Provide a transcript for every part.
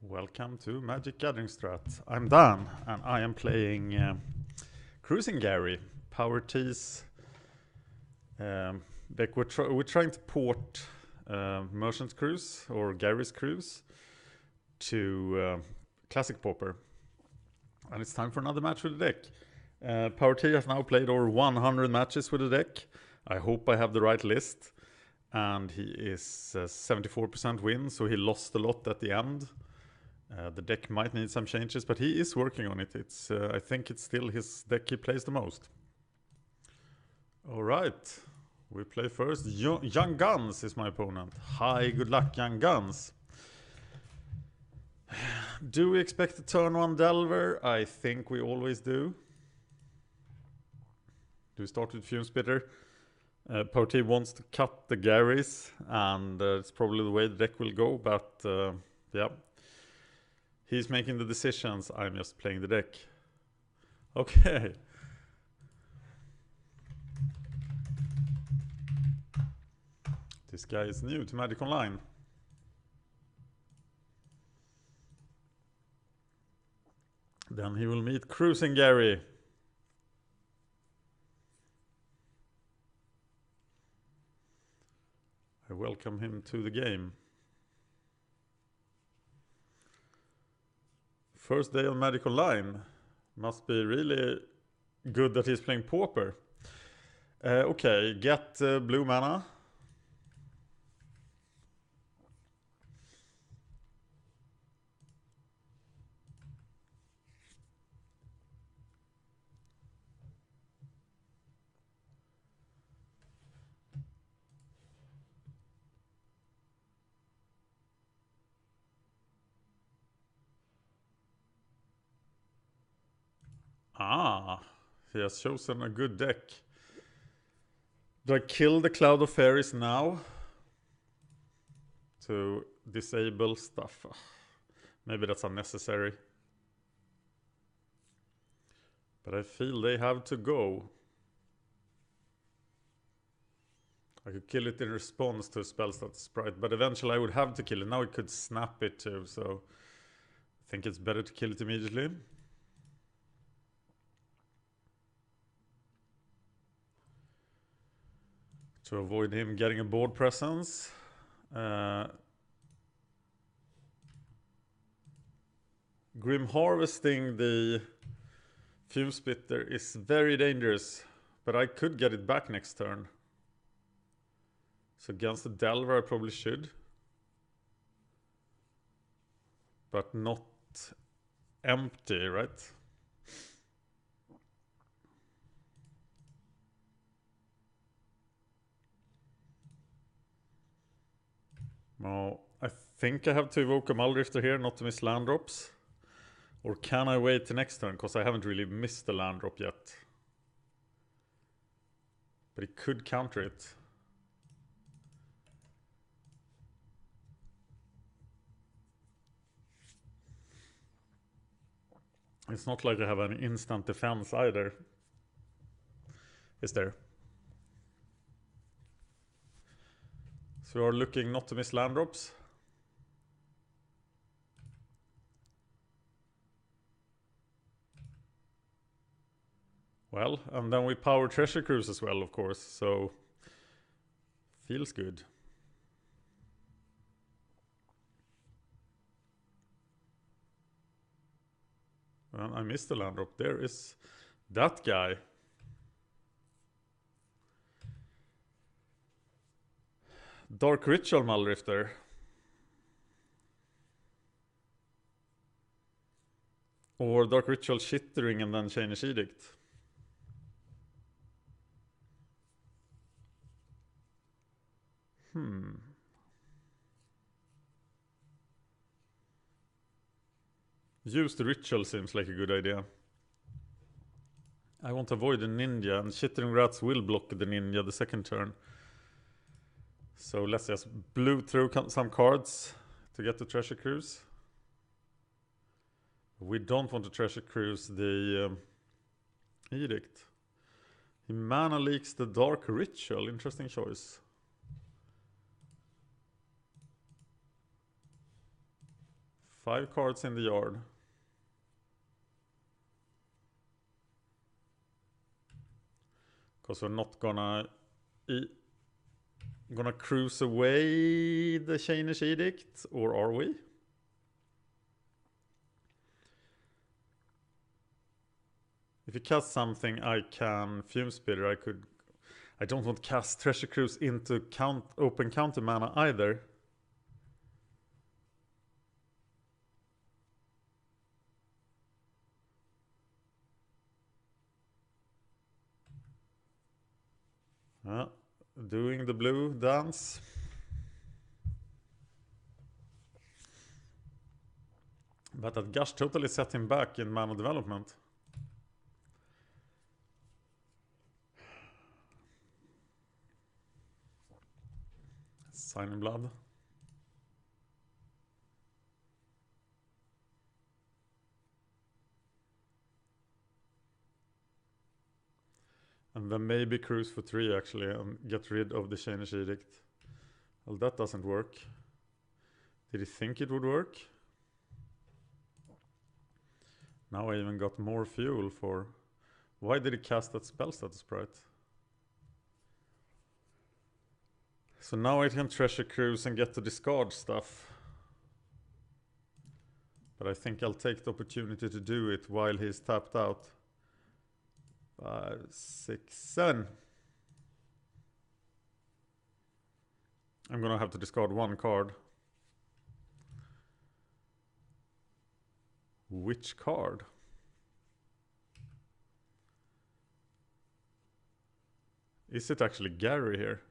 Welcome to MagicGatheringStrat. I'm Dan, and I am playing Cruising Gary, Power T's deck. We're trying to port Merchant's Cruise, or Gary's Cruise, to Classic Pauper. And it's time for another match with the deck. Power T has now played over 100 matches with the deck. I hope I have the right list. And he is 74% win, so he lost a lot at the end. The deck might need some changes, but he is working on it. I think it's still his deck he plays the most. Alright, we play first. Young Guns is my opponent. Hi, good luck, Young Guns. Do we expect a turn one Delver? I think we always do. Do we start with Fume Spitter? Power T wants to cut the Garys, and it's probably the way the deck will go, but yeah. He's making the decisions, I'm just playing the deck. Okay. This guy is new to Magic Online. Then he will meet Cruising Gary. I welcome him to the game. First day on Magic Online. Must be really good that he's playing Pauper. Okay, get blue mana. Ah, he has chosen a good deck. Do I kill the Cloud of Fairies now to disable stuff? Maybe that's unnecessary. But I feel they have to go. I could kill it in response to a Spellstat Sprite, but eventually I would have to kill it. Now it could snap it too, so I think it's better to kill it immediately. To avoid him getting a board presence. Grim Harvesting the Fume Splitter is very dangerous, but I could get it back next turn. So against the Delver I probably should. But not empty, right? No, I think I have to evoke a Muldrifter here, not to miss land drops. Or can I wait the next turn? Because I haven't really missed the land drop yet. But he could counter it. It's not like I have an instant defense either. Is there? So we are looking not to miss land drops. Well, and then we power Treasure Cruise as well, of course, so feels good. Well, I missed the land drop. There is that guy. Dark Ritual Muldrifter. Or Dark Ritual Chittering and then Chainish Edict. Use the Ritual seems like a good idea. I want to avoid the Ninja, and Chittering Rats will block the Ninja the second turn. So let's just blue through some cards to get the Treasure Cruise. We don't want to Treasure Cruise the Edict. He mana leaks the Dark Ritual. Interesting choice. 5 cards in the yard. Because we're not gonna cruise away the Chainish Edict, or are we? If you cast something, I can Fume Spitter. I don't want to cast Treasure Cruise into open counter mana either. Doing the blue dance. But that Gush totally set him back in mana development. Sign in Blood. And then maybe cruise for 3 actually and get rid of the Chainish Edict. Well, that doesn't work. Did he think it would work? Now I even got more fuel for... Why did he cast that spell status sprite? So now I can Treasure Cruise and get to discard stuff. But I think I'll take the opportunity to do it while he's tapped out. 5, 6, 7. I'm gonna have to discard 1 card. Which card? Is it actually Gary here?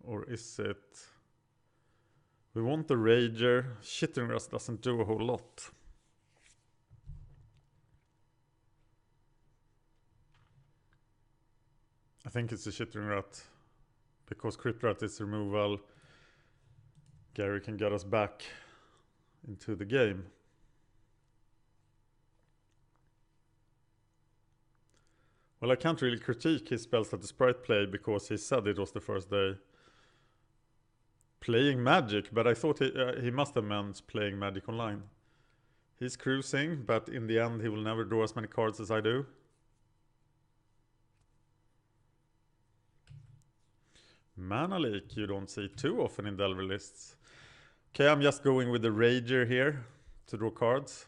Or is it... We want the Rager. Shitting Rust doesn't do a whole lot. I think it's a Shitting Rat. Because Crypt Rat is removal. Gary can get us back into the game. Well, I can't really critique his spells at the sprite play because he said it was the first day playing Magic, but I thought he must have meant playing Magic Online. He's cruising, but in the end he will never draw as many cards as I do. Mana Leak you don't see too often in Delver lists. Okay, I'm just going with the Rager here to draw cards.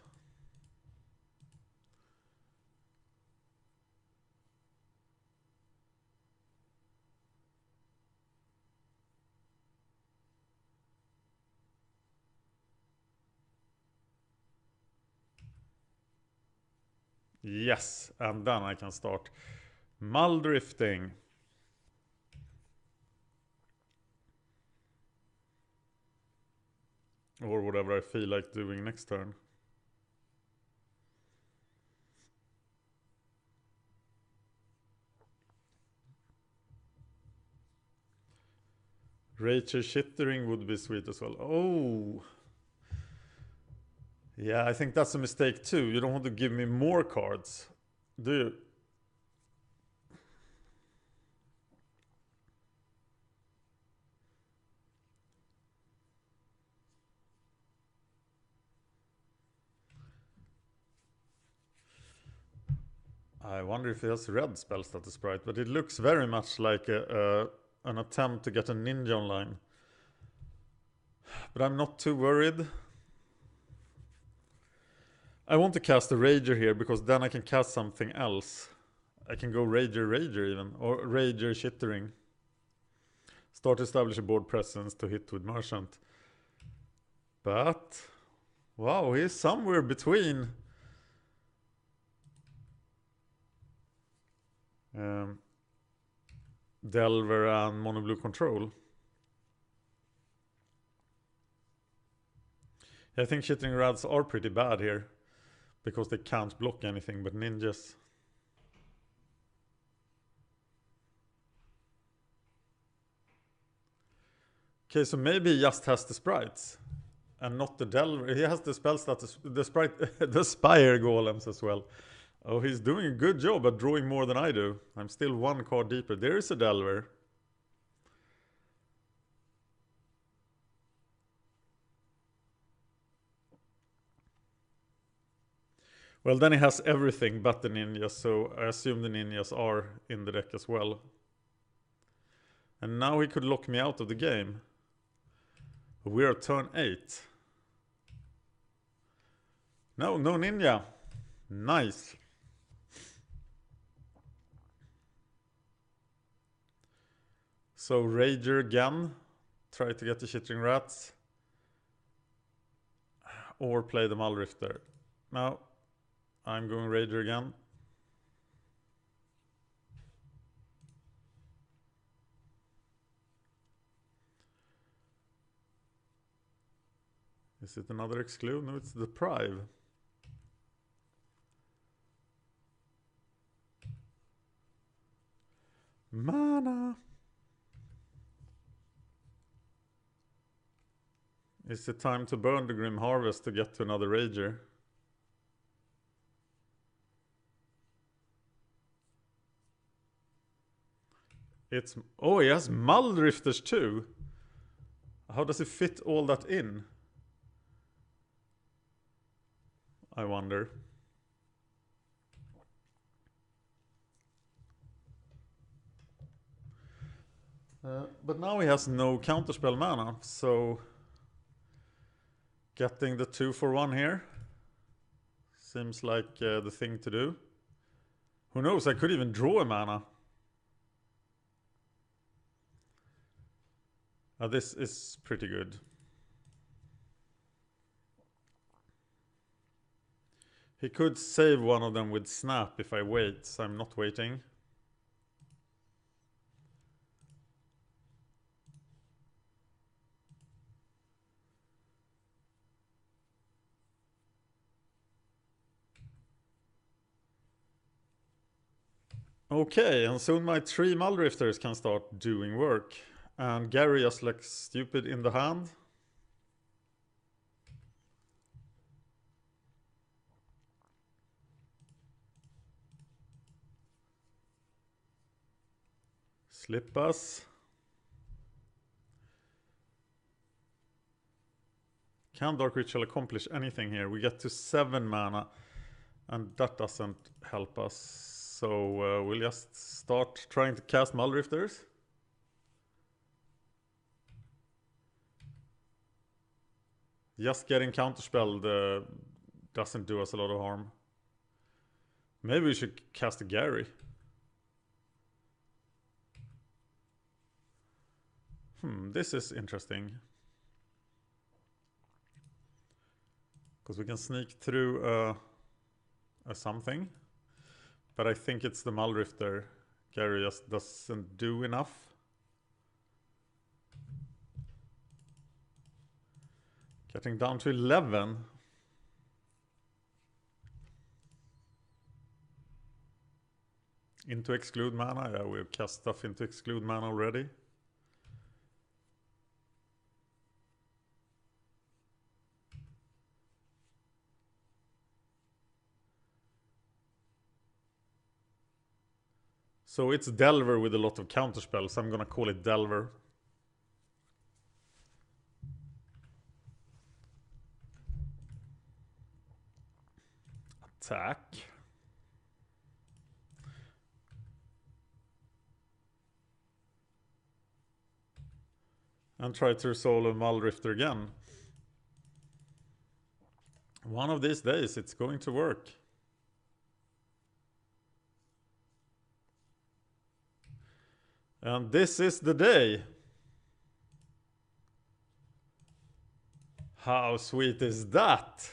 Yes, and then I can start Muldrifting. Or whatever I feel like doing next turn. Rager Shittering would be sweet as well. Oh! Yeah, I think that's a mistake too. You don't want to give me more cards, do you? I wonder if he has red spell status sprite, but it looks very much like an attempt to get a ninja online. But I'm not too worried. I want to cast a Rager here because then I can cast something else. I can go Rager even, or Rager Shittering. Start to establish a board presence to hit with Merchant. But, wow, he's somewhere between. Delver and Mono Blue Control. I think Shittering Rads are pretty bad here. Because they can't block anything but ninjas. Okay, so maybe he just has the sprites. And not the Delver. He has the spell status, the sprite, the Spire Golems as well. Oh, he's doing a good job at drawing more than I do. I'm still 1 card deeper. There is a Delver. Well, then he has everything but the ninjas, so I assume the ninjas are in the deck as well. And now he could lock me out of the game. We're at turn 8. No ninja. Nice. So Rager again. Try to get the Chittering Rats. Or play the Muldrifter. Now, I'm going Rager again. Is it another exclude? No, it's Deprive. Mana. Is it time to burn the Grim Harvest to get to another Rager? It's... Oh, he has Muldrifters too. How does he fit all that in? I wonder. But now he has no counterspell mana, so getting the 2 for 1 here seems like the thing to do. Who knows, I could even draw a mana. This is pretty good. He could save one of them with Snap if I wait, so I'm not waiting. Okay, and soon my 3 Muldrifters can start doing work. And Gary just looks stupid in the hand. Slip us. Can Dark Ritual accomplish anything here? We get to 7 mana. And that doesn't help us. So we'll just start trying to cast Muldrifters. Just getting counterspelled doesn't do us a lot of harm. Maybe we should cast a Gary. This is interesting. Because we can sneak through a something. But I think it's the Muldrifter. Gary just doesn't do enough. Getting down to 11. Into exclude mana. Yeah, we've cast stuff into exclude mana already. So it's Delver with a lot of counterspells. I'm gonna call it Delver. Attack. And try to resolve a Muldrifter again. One of these days it's going to work. And this is the day. How sweet is that?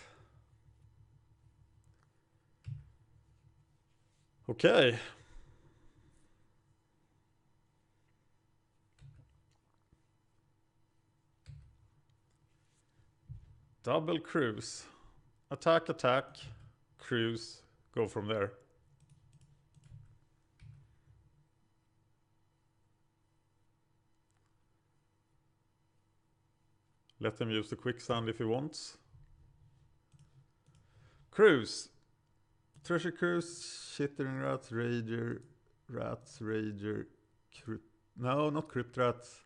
Okay. Double cruise. Attack, attack, cruise, go from there. Let him use the quicksand if he wants. Cruise. Treasure Cruise, Chittering Rats, Rager, no, not Crypt Rats.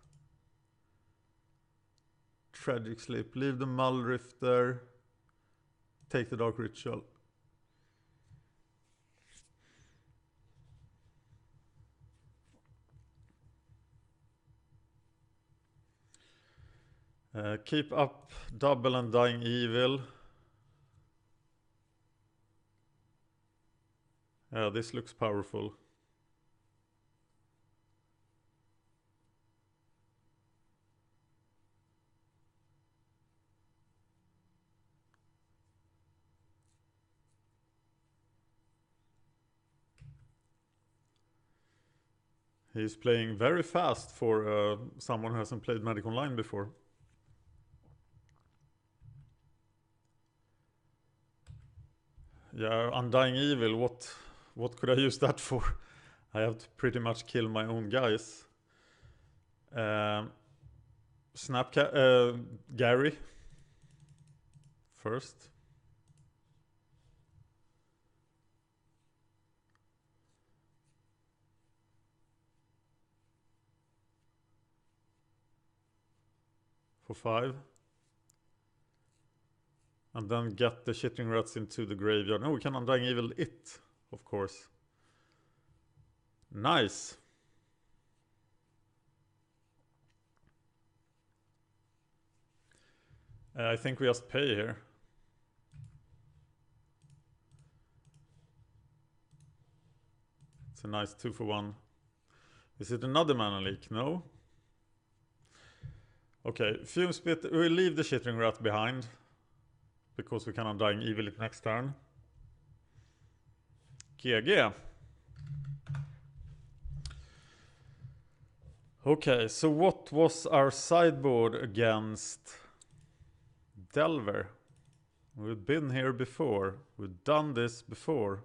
Tragic Sleep. Leave the Muldrifter. Take the Dark Ritual. Keep up double Undying Evil. Yeah, this looks powerful. He's playing very fast for someone who hasn't played Magic Online before. Yeah, Undying Evil, what could I use that for? I have to pretty much kill my own guys. Gary first. For 5. And then get the Chittering Rats into the graveyard. No, we can Undying Evil it, of course. Nice. I think we just pay here. It's a nice 2-for-1. Is it another mana leak? No. Okay, Fume Spit. We'll leave the Chittering Rat behind, because we can Undying Evil it next turn. GG. Okay, so what was our sideboard against Delver? We've been here before. We've done this before.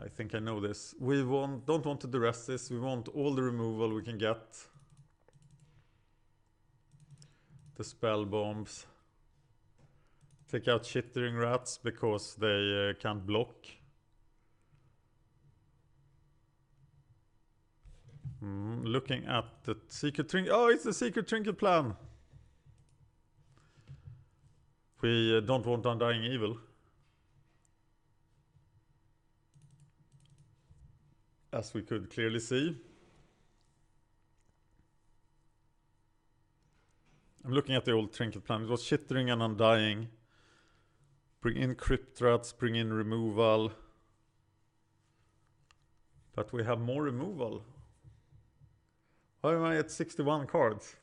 I think I know this. We don't want to duress this. We want all the removal we can get. The spell bombs. Take out Chittering Rats because they can't block. Looking at the secret trinket. Oh, it's the secret trinket plan. We don't want Undying Evil. As we could clearly see. I'm looking at the old trinket plan. It was Chittering and Undying. Bring in Crypt Rats, bring in removal. But we have more removal. Why am I at 61 cards?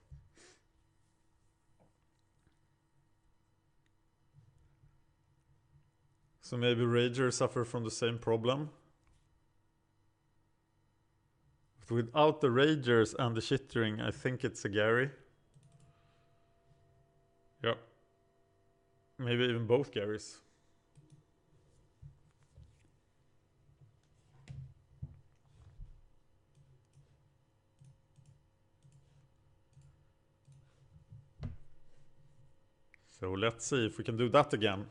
So maybe Rager suffer from the same problem. But without the Ragers and the Chittering, I think it's a Gary. Yeah. Maybe even both Garys. So let's see if we can do that again.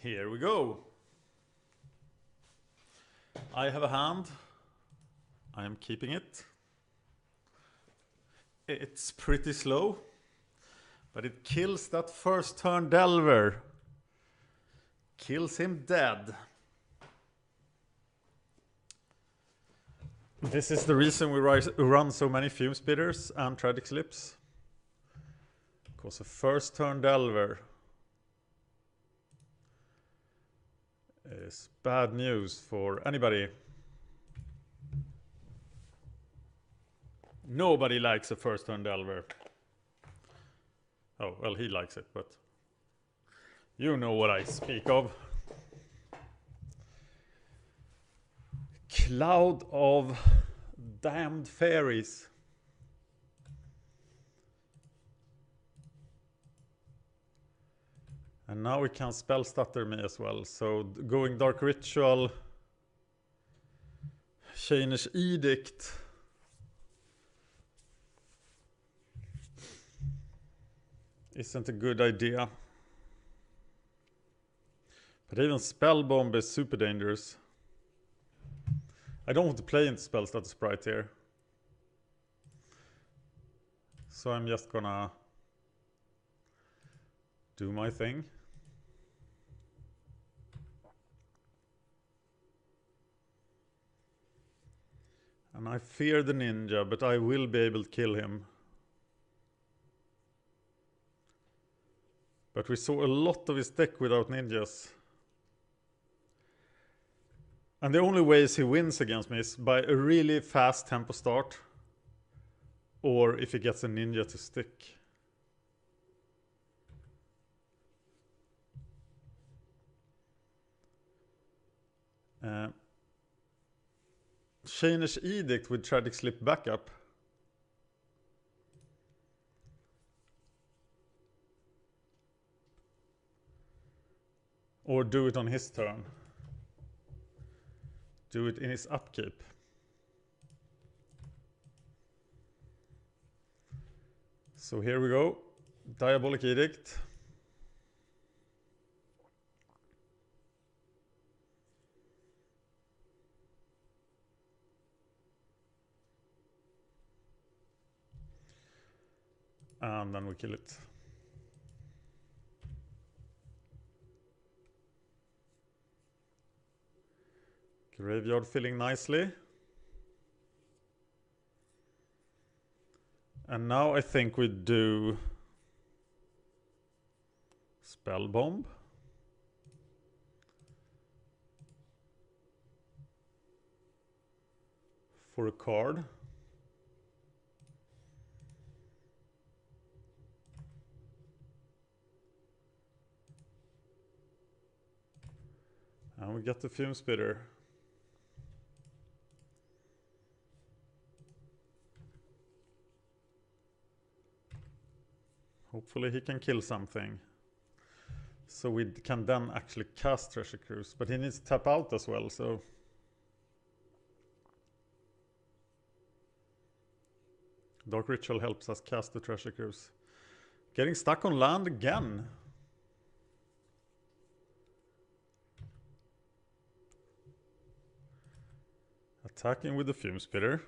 Here we go. I have a hand. I am keeping it. It's pretty slow, but it kills that first turn Delver. Kills him dead. This is the reason we run so many Fume Spitters and Tragic Slips. Because a first turn Delver is bad news for anybody. Nobody likes a first turn Delver. Oh, well, he likes it, but you know what I speak of. Cloud of Damned Fairies. And now we can spell stutter me as well. So going Dark Ritual, Chainer's Edict. Isn't a good idea. But even Spell Bomb is super dangerous. I don't want to play into Spell Stutter Sprite here. So I'm just gonna do my thing. And I fear the ninja, but I will be able to kill him. But we saw a lot of his deck without ninjas. And the only ways he wins against me is by a really fast tempo start, or if he gets a ninja to stick. Shanish Edict with Tragic Slip backup. Or do it on his turn. Do it in his upkeep. So here we go. Diabolic Edict. And then we kill it. Graveyard filling nicely. And now I think we do Spell Bomb. For a card. And we get the Fume Spitter. Hopefully he can kill something. So we can then actually cast Treasure Cruise. But he needs to tap out as well, so... Dark Ritual helps us cast the Treasure Cruise. Getting stuck on land again. Attacking with the Fume Spitter.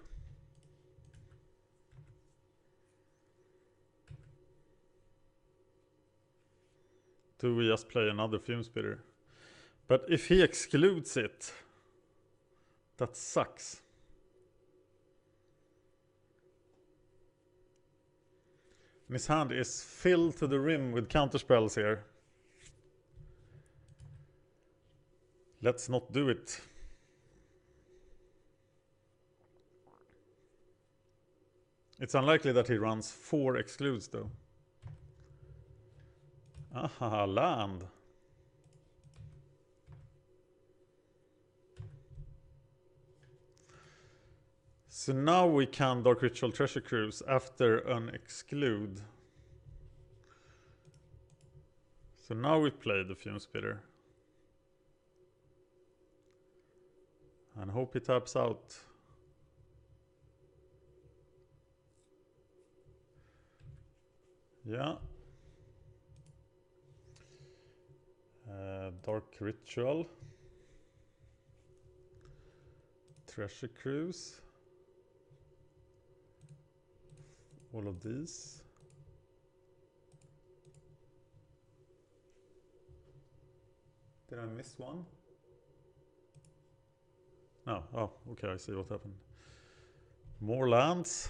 Do we just play another Fume Spitter? But if he excludes it, that sucks. And his hand is filled to the rim with counterspells here. Let's not do it. It's unlikely that he runs 4 excludes though. Aha, land. So now we can Dark Ritual Treasure Cruise after an exclude. So now we play the Fume Spitter. And hope he taps out. Yeah. Dark Ritual. Treasure Cruise. All of these. Did I miss one? No. Oh, okay, I see what happened. More lands.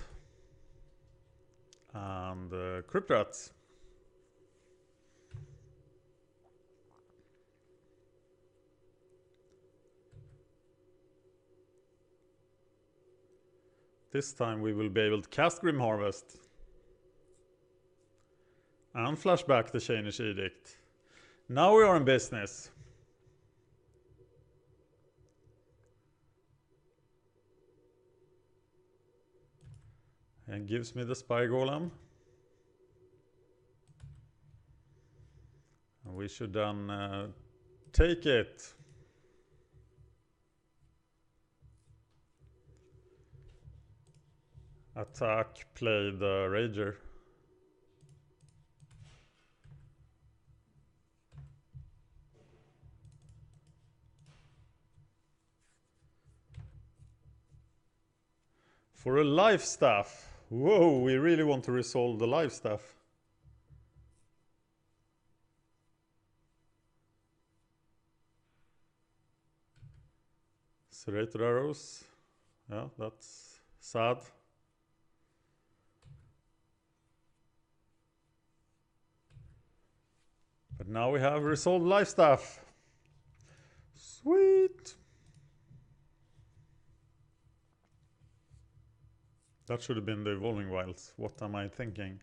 And Crypt Rats. This time we will be able to cast Grim Harvest. And flashback the Shanish Edict. Now we are in business. And gives me the Spy Golem. And we should then take it. Attack, play the Rager. For a life staff. Whoa, we really want to resolve the live stuff. Serrated arrows. Yeah, that's sad. But now we have resolved life stuff. Sweet. That should have been the evolving wilds. What am I thinking?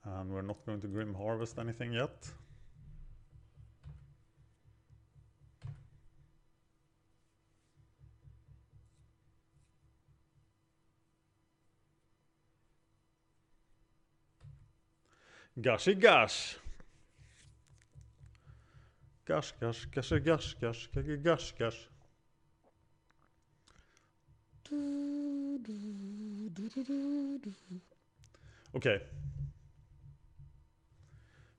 And we're not going to Grim Harvest anything yet. Gushy gush. Gush, gush, gush, gush, gush, gush, gush. Okay.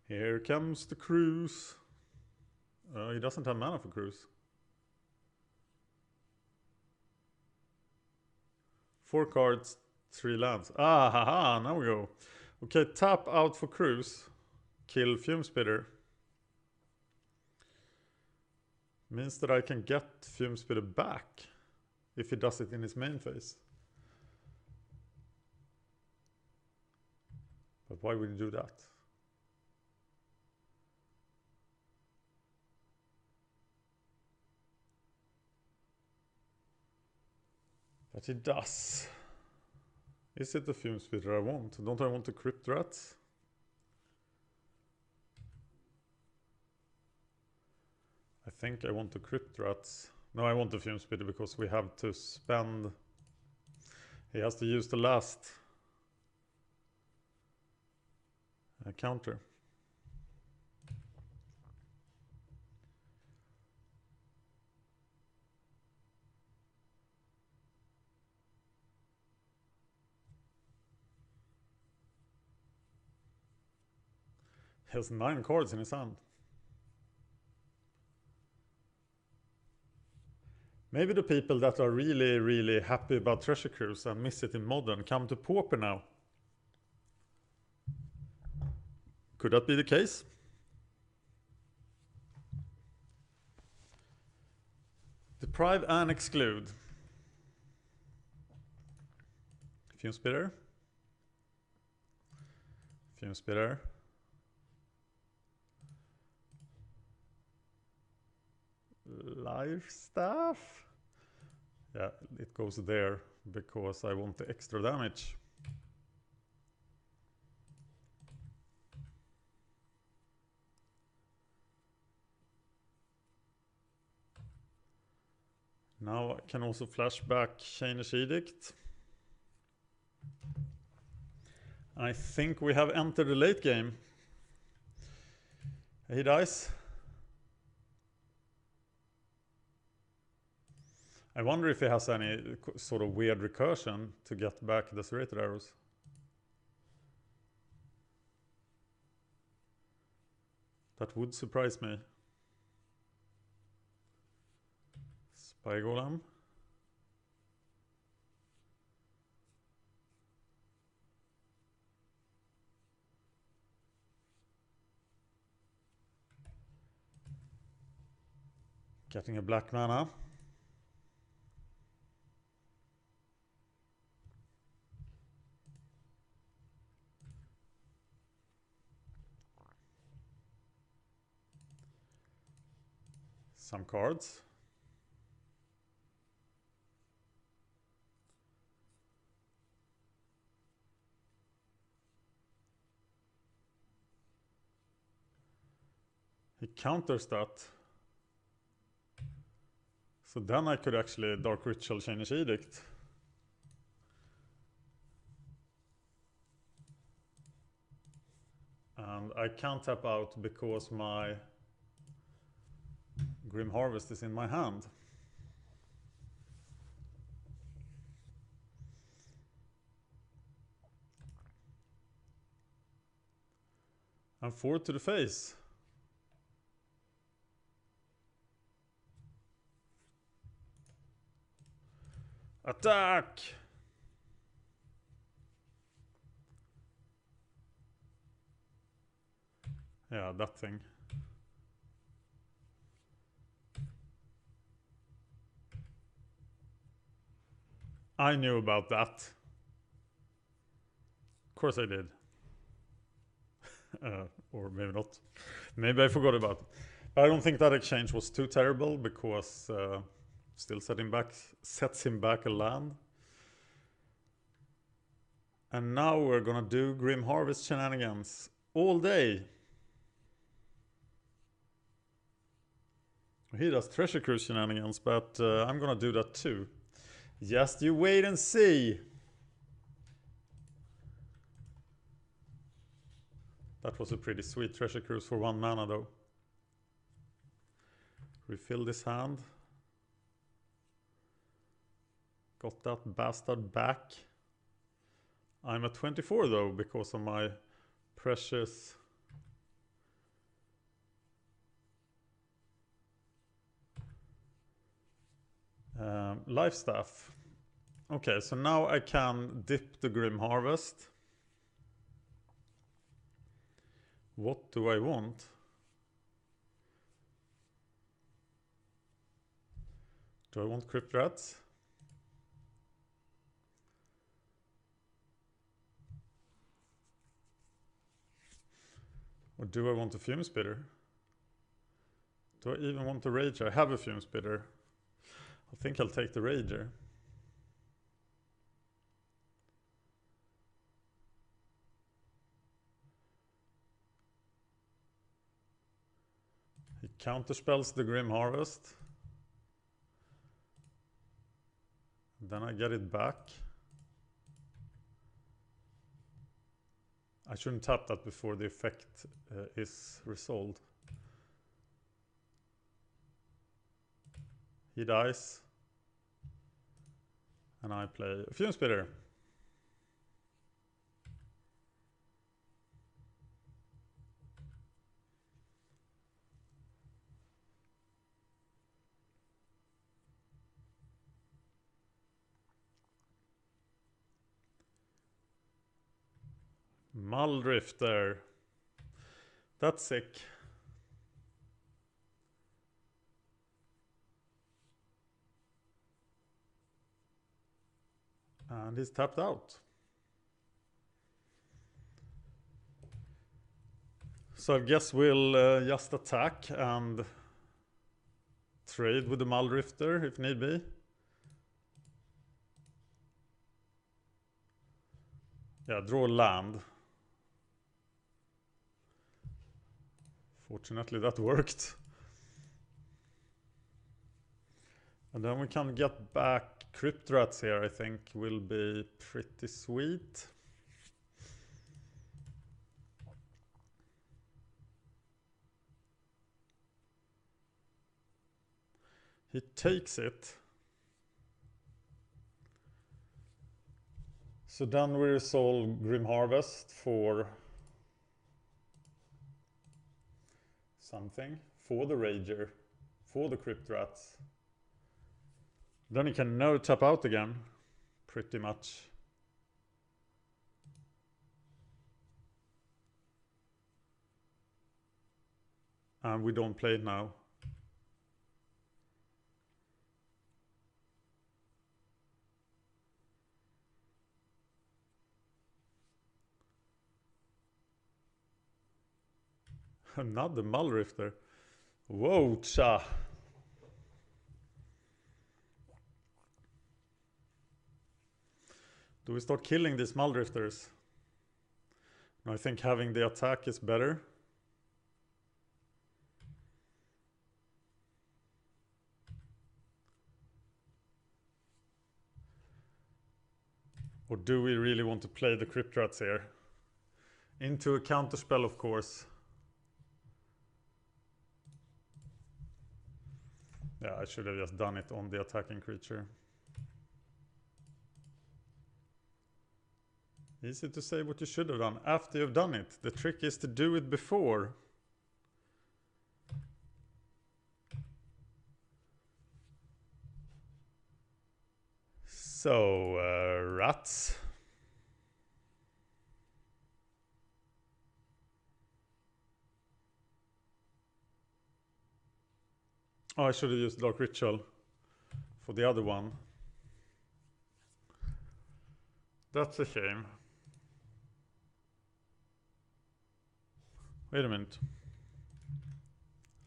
Here comes the cruise. He doesn't have mana for cruise. 4 cards, 3 lands. Ah, haha, now we go. Okay, tap out for cruise. Kill Fume Spitter. Means that I can get Fume Spitter back if he does it in his main phase. But why would he do that? But he does. Is it the Fume Spitter I want? Don't I want the Crypt Rats? I think I want the Crypt Rats. No, I want the Fume Spitter because we have to spend... He has to use the last counter. He has 9 cards in his hand. Maybe the people that are really, really happy about Treasure Cruise and miss it in Modern come to Pauper now. Could that be the case? Deprive and exclude. Fume Spitter. Fume Spitter. Life stuff. Yeah, it goes there because I want the extra damage. Now I can also flashback Chainish Edict. I think we have entered the late game. He dies. I wonder if he has any sort of weird recursion to get back the serrated arrows. That would surprise me. Spy Golem. Getting a black mana. Some cards. He counters that. So then I could actually Dark Ritual Chainish Edict. And I can't tap out because my Grim Harvest is in my hand. And 4 to the face. Attack! Yeah, that thing. I knew about that. Of course I did. Or maybe not. Maybe I forgot about it. But I don't think that exchange was too terrible because still sets him back a land. And now we're gonna do Grim Harvest shenanigans all day. He does Treasure Cruise shenanigans, but I'm gonna do that too. Just you wait and see. That was a pretty sweet Treasure Cruise for 1 mana though. Refill this hand. Got that bastard back. I'm at 24 though because of my precious life staff. Okay, so now I can dip the Grim Harvest. What do I want? Do I want Crypt Rats? Or do I want a Fume Spitter? Do I even want a Rager? I have a Fume Spitter. I think I'll take the Rager. He counterspells the Grim Harvest. Then I get it back. I shouldn't tap that before the effect is resolved. He dies. And I play a Fume Spitter. Muldrifter. That's sick. And he's tapped out. So I guess we'll just attack and trade with the Muldrifter if need be. Yeah, draw land. Fortunately that worked. And then we can get back Crypt Rats here, I think will be pretty sweet. He takes it. So then we resolve Grim Harvest for something, for the Rager, for the Crypt Rats. Then he can no tap out again, pretty much. And we don't play it now. Another Muldrifter. Whoa, cha. Do we start killing these Muldrifters? I think having the attack is better. Or do we really want to play the Crypt Rats here? Into a counterspell, of course. Yeah, I should have just done it on the attacking creature. Easy to say what you should have done after you've done it. The trick is to do it before. So, rats. Oh, I should have used Dark Ritual for the other one. That's a shame. Wait a minute.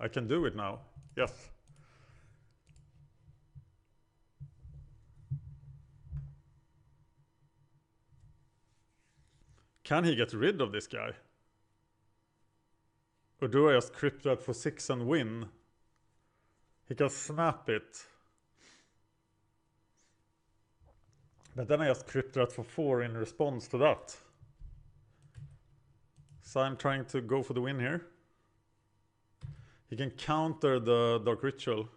I can do it now. Yes. Can he get rid of this guy? Or do I just crypt that for 6 and win? He can snap it. But then I just crypt that for 4 in response to that. So I'm trying to go for the win here. He can counter the Dark Ritual.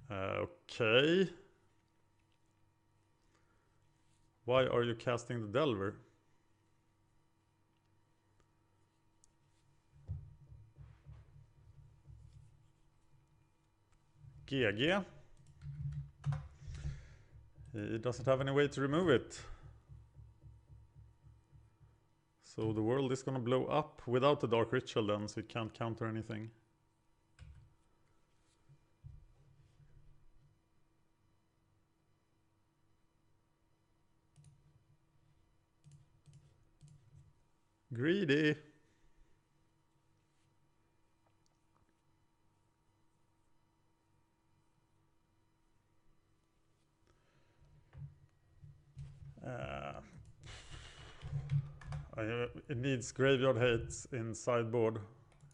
Okay. Why are you casting the Delver? GG. He doesn't have any way to remove it. So the world is gonna blow up without the Dark Ritual then, so it can't counter anything. Greedy. It needs graveyard hate in sideboard,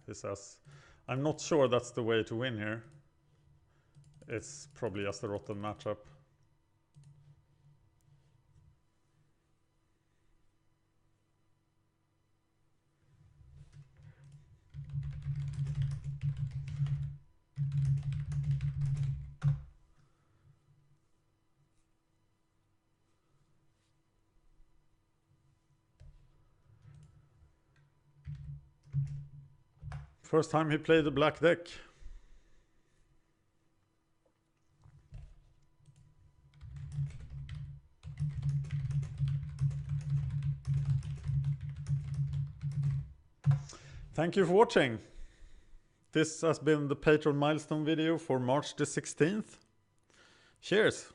he says. I'm not sure that's the way to win here. It's probably just a rotten matchup. First time he played the black deck. Thank you for watching. This has been the Patron Milestone video for March the 16th. Cheers!